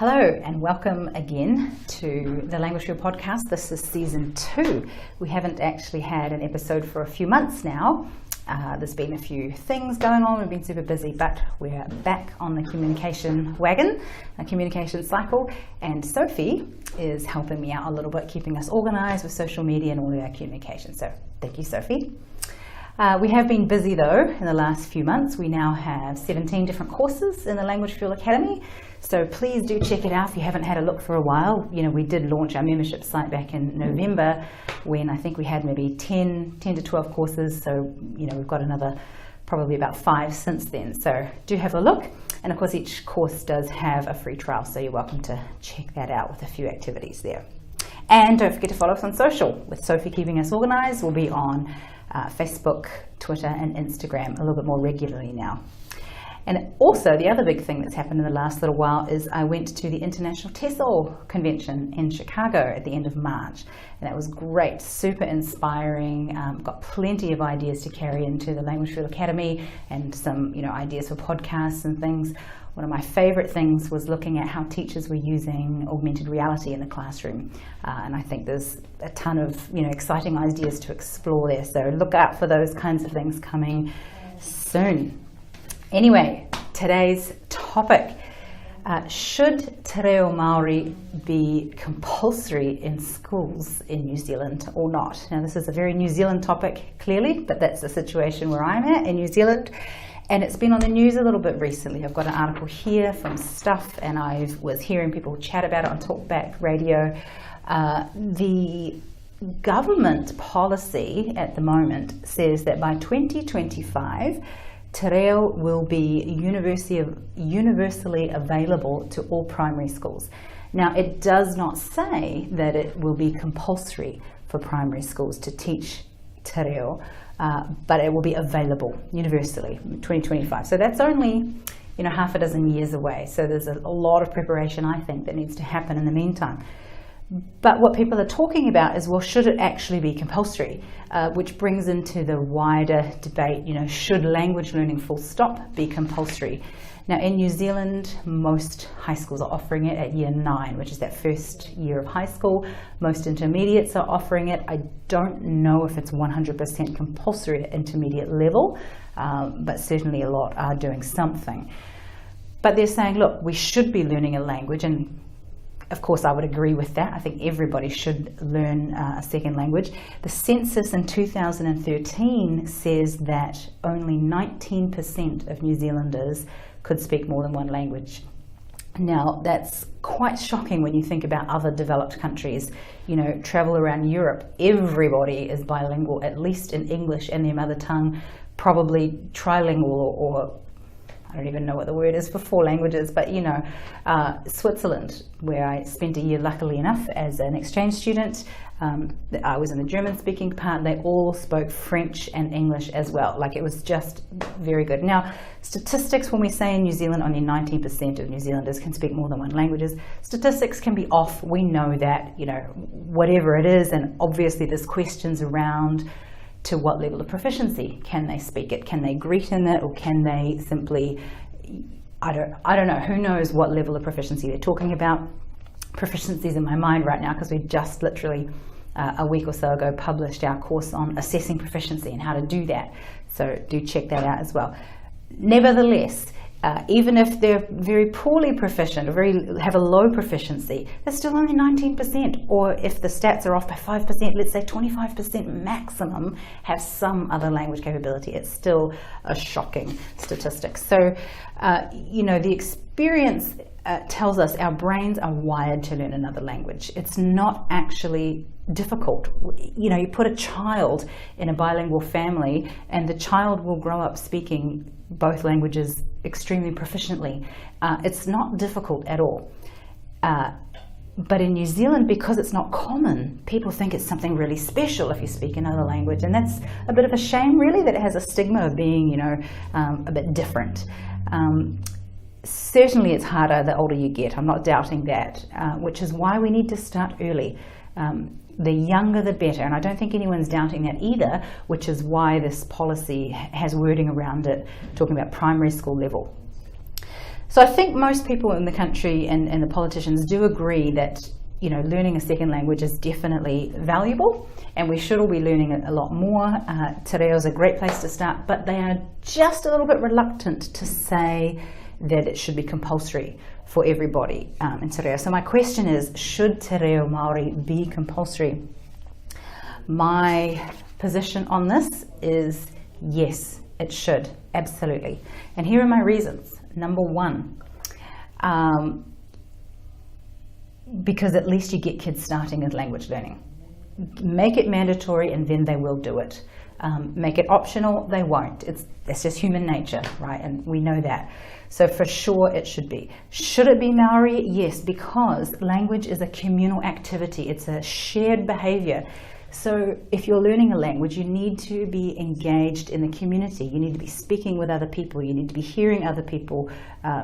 Hello and welcome again to the Language Reel podcast. This is season 2. We haven't actually had an episode for a few months now. There's been a few things going on. We've been super busy, but we're back on the communication wagon, a communication cycle. And Sophie is helping me out a little bit, keeping us organized with social media and all of our communication. So thank you, Sophie. We have been busy though in the last few months. We now have 17 different courses in the Language Reel Academy. So please do check it out if you haven't had a look for a while. You know, we did launch our membership site back in November when I think we had maybe 10 to 12 courses. So, you know, we've got another probably about 5 since then. So do have a look. And of course, each course does have a free trial. So you're welcome to check that out with a few activities there. And don't forget to follow us on social. With Sophie keeping us organized, we'll be on Facebook, Twitter and Instagram a little bit more regularly now. And also the other big thing that's happened in the last little while is I went to the International TESOL convention in Chicago at the end of March. And that was great, super inspiring, got plenty of ideas to carry into the Language Reel Academy and some ideas for podcasts and things. One of my favorite things was looking at how teachers were using augmented reality in the classroom. And I think there's a ton of exciting ideas to explore there. So look out for those kinds of things coming soon. Anyway, today's topic. Should Te Reo Maori be compulsory in schools in New Zealand or not? Now this is a very New Zealand topic, clearly, but that's the situation where I'm at in New Zealand. And it's been on the news a little bit recently. I've got an article here from Stuff, and I was hearing people chat about it on Talkback Radio. The government policy at the moment says that by 2025, Te Reo will be universally available to all primary schools. Now, it does not say that it will be compulsory for primary schools to teach Te Reo, but it will be available universally in 2025. So that's only half a dozen years away. So there's a lot of preparation, I think, that needs to happen in the meantime. But what people are talking about is, well, should it actually be compulsory? Which brings into the wider debate, should language learning full stop be compulsory? Now in New Zealand, most high schools are offering it at year 9, which is that first year of high school. Most intermediates are offering it. I don't know if it's 100% compulsory at intermediate level, but certainly a lot are doing something. But they're saying, look, we should be learning a language, and of course, I would agree with that. I think everybody should learn a second language. The census in 2013 says that only 19% of New Zealanders could speak more than one language. Now, that's quite shocking when you think about other developed countries. Travel around Europe, everybody is bilingual, at least in English and their mother tongue, probably trilingual or I don't even know what the word is for 4 languages, but Switzerland, where I spent a year, luckily enough, as an exchange student. I was in the German-speaking part. They all spoke French and English as well. Like, it was just very good. Now, statistics, when we say in New Zealand only 19% of New Zealanders can speak more than one language, statistics can be off. We know that, whatever it is, and obviously there's questions around to what level of proficiency. Can they speak it? Can they greet in it? Or can they simply, I don't know, who knows what level of proficiency they're talking about. Proficiency's in my mind right now because we just literally a week or so ago published our course on assessing proficiency and how to do that. So do check that out as well. Nevertheless, even if they're very poorly proficient or have a low proficiency, they're still only 19%. Or if the stats are off by 5%, let's say 25% maximum have some other language capability. It's still a shocking statistic. So, the experience tells us our brains are wired to learn another language. It's not actually difficult. You put a child in a bilingual family and the child will grow up speaking both languages extremely proficiently. It's not difficult at all. But in New Zealand, because it's not common, people think it's something really special if you speak another language. And that's a bit of a shame, really, that it has a stigma of being, a bit different. Certainly it's harder the older you get. I'm not doubting that, which is why we need to start early. The younger the better, and I don't think anyone's doubting that either, which is why this policy has wording around it talking about primary school level. So I think most people in the country and the politicians do agree that, learning a second language is definitely valuable, and we should all be learning it a lot more. Te Reo is a great place to start, but they are just a little bit reluctant to say that it should be compulsory for everybody in Te Reo. So my question is, should Te Reo Maori be compulsory? My position on this is yes, it should, absolutely. And here are my reasons. Number one, because at least you get kids starting with language learning. Make it mandatory and then they will do it. Make it optional, they won't. It's just human nature, right? And we know that. So for sure it should be. Should it be Maori? Yes, because language is a communal activity. It's a shared behavior. So if you're learning a language, you need to be engaged in the community. You need to be speaking with other people. You need to be hearing other people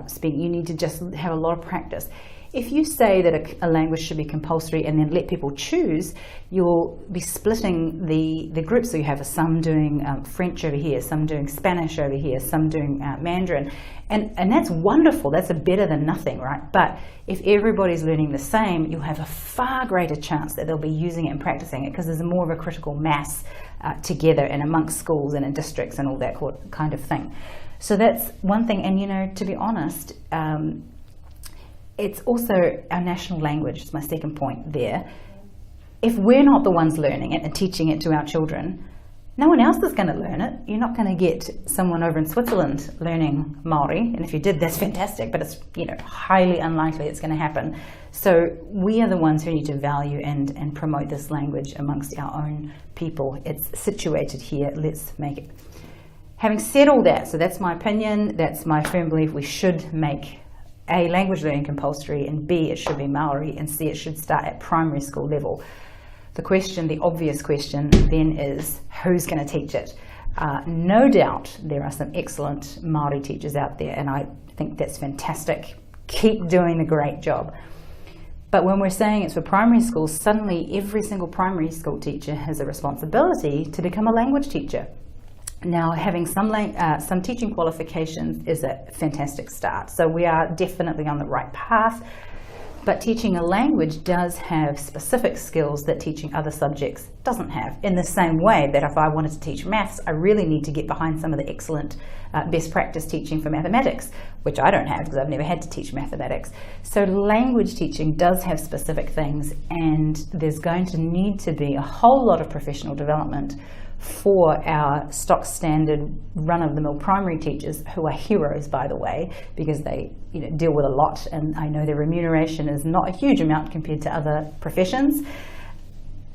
speak. You need to just have a lot of practice. If you say that a language should be compulsory and then let people choose, you'll be splitting the group. So you have some doing French over here, some doing Spanish over here, some doing Mandarin. And that's wonderful. That's better than nothing, right? But if everybody's learning the same, you'll have a far greater chance that they'll be using it and practicing it, because there's more of a critical mass together and amongst schools and in districts and all that kind of thing. So that's one thing. And, to be honest, it's also our national language. It's my second point there. If we're not the ones learning it and teaching it to our children, no one else is going to learn it. You're not going to get someone over in Switzerland learning Maori, and if you did, that's fantastic, but it's highly unlikely it's going to happen. So we are the ones who need to value and promote this language amongst our own people. It's situated here. Let's make it. Having said all that, so that's my opinion, that's my firm belief, we should make A, language learning compulsory, and B, it should be Maori, and C, it should start at primary school level. The obvious question then is, who's going to teach it? No doubt there are some excellent Maori teachers out there, and I think that's fantastic. Keep doing the great job. But when we're saying it's for primary schools, suddenly every single primary school teacher has a responsibility to become a language teacher. Now, having some teaching qualifications is a fantastic start. So we are definitely on the right path. But teaching a language does have specific skills that teaching other subjects doesn't have. In the same way that if I wanted to teach maths, I really need to get behind some of the excellent best practice teaching for mathematics, which I don't have because I've never had to teach mathematics. So language teaching does have specific things, and there's going to need to be a whole lot of professional development for our stock standard run-of-the-mill primary teachers, who are heroes, by the way, because they deal with a lot, and I know their remuneration is not a huge amount compared to other professions.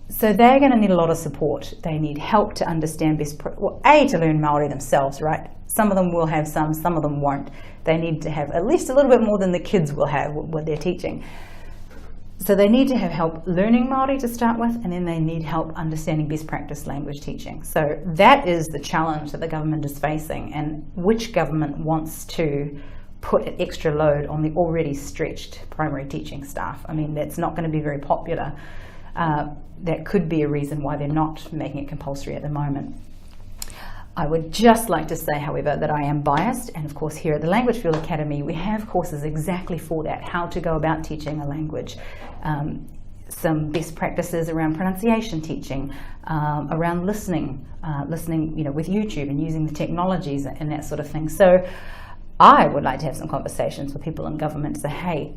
So they're going to need a lot of support. They need help to understand to learn Maori themselves, right? Some of them will have some of them won't. They need to have at least a little bit more than the kids will have what they're teaching. So they need to have help learning Maori to start with, and then they need help understanding best practice language teaching. So that is the challenge that the government is facing, and which government wants to put an extra load on the already stretched primary teaching staff? I mean, that's not going to be very popular. That could be a reason why they're not making it compulsory at the moment. I would just like to say, however, that I am biased, and of course here at the Language Field Academy we have courses exactly for that, how to go about teaching a language, some best practices around pronunciation teaching, around listening with YouTube and using the technologies and that sort of thing. So I would like to have some conversations with people in government to say, hey,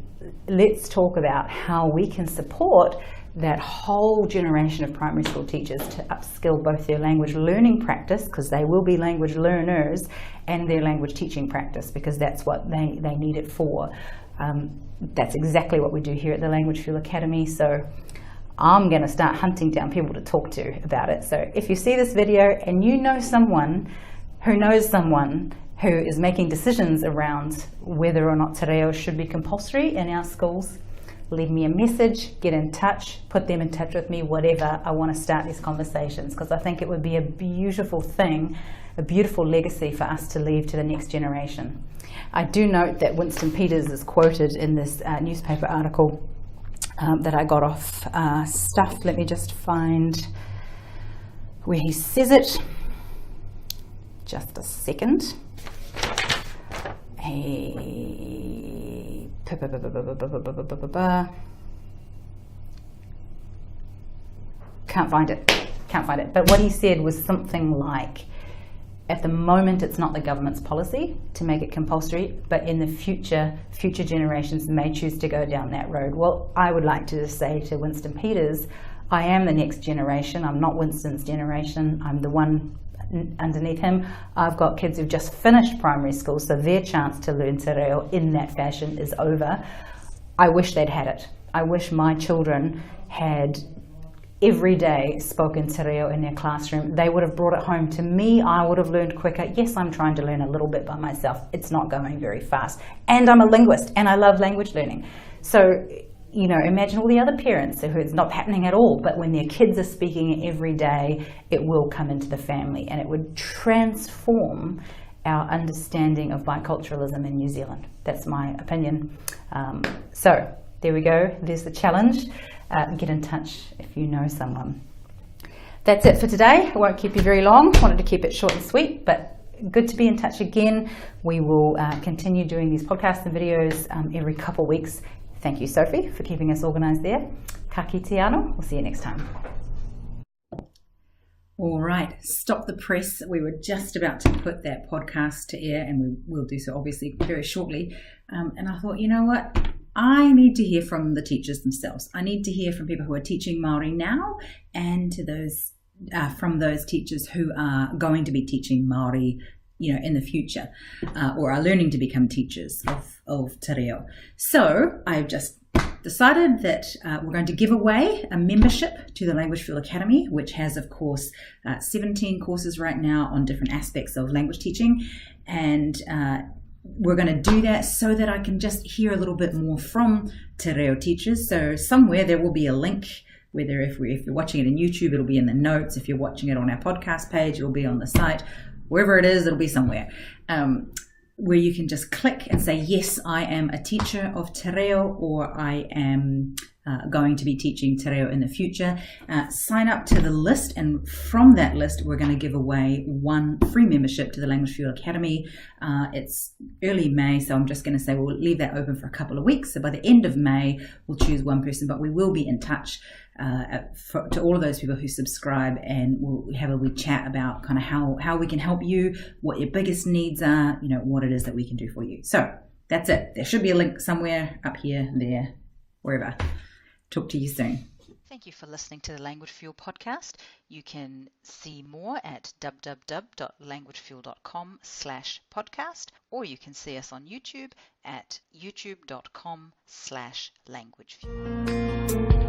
let's talk about how we can support that whole generation of primary school teachers to upskill both their language learning practice, because they will be language learners, and their language teaching practice, because that's what they need it for. That's exactly what we do here at the Language Field Academy. So I'm going to start hunting down people to talk to about it. So if you see this video and you know someone who knows someone who is making decisions around whether or not Te Reo should be compulsory in our schools, leave me a message, get in touch, put them in touch with me, whatever. I want to start these conversations because I think it would be a beautiful thing, a beautiful legacy for us to leave to the next generation. I do note that Winston Peters is quoted in this newspaper article that I got off Stuff. Let me just find where he says it. Just a second. he can't find it. But what he said was something like, at the moment it's not the government's policy to make it compulsory, but in the future generations may choose to go down that road. Well, I would like to just say to Winston Peters, I am the next generation. I'm not Winston's generation. I'm the one underneath him. I've got kids who've just finished primary school, so their chance to learn Te Reo in that fashion is over. I wish they'd had it. I wish my children had every day spoken Te Reo in their classroom. They would have brought it home to me. I would have learned quicker. Yes, I'm trying to learn a little bit by myself. It's not going very fast. And I'm a linguist and I love language learning. So, you know, imagine all the other parents who it's not happening at all, but when their kids are speaking it every day, it will come into the family and it would transform our understanding of biculturalism in New Zealand. That's my opinion. So there we go. There's the challenge. Get in touch if you know someone. That's it for today. I won't keep you very long. Wanted to keep it short and sweet, but good to be in touch again. We will continue doing these podcasts and videos every couple of weeks. Thank you, Sophie, for keeping us organised there. Ka kite anō. We'll see you next time. All right, stop the press. We were just about to put that podcast to air, and we will do so obviously very shortly. And I thought, you know what? I need to hear from the teachers themselves. I need to hear from people who are teaching Māori now, and to those from those teachers who are going to be teaching Māori, you know, in the future, or are learning to become teachers of Te Reo. So I've just decided that we're going to give away a membership to the Language Field Academy, which has, of course, 17 courses right now on different aspects of language teaching, and we're going to do that so that I can just hear a little bit more from Te Reo teachers. So somewhere there will be a link, whether if you're watching it on YouTube, it'll be in the notes. If you're watching it on our podcast page, it'll be on the site. Wherever it is, it'll be somewhere, where you can just click and say, yes, I am a teacher of Te Reo, or I am going to be teaching Te Reo in the future. Sign up to the list, and from that list, we're going to give away one free membership to the Language Field Academy. It's early May, so I'm just going to say we'll leave that open for a couple of weeks. So by the end of May, we'll choose one person, but we will be in touch to all of those people who subscribe, and we'll have a wee chat about kind of how we can help you, what your biggest needs are, you know, what it is that we can do for you. So that's it. There should be a link somewhere up here, there, wherever. Talk to you soon. Thank you for listening to the Language Fuel podcast. You can see more at www.languagefuel.com/podcast, or you can see us on YouTube at youtube.com/languagefuel.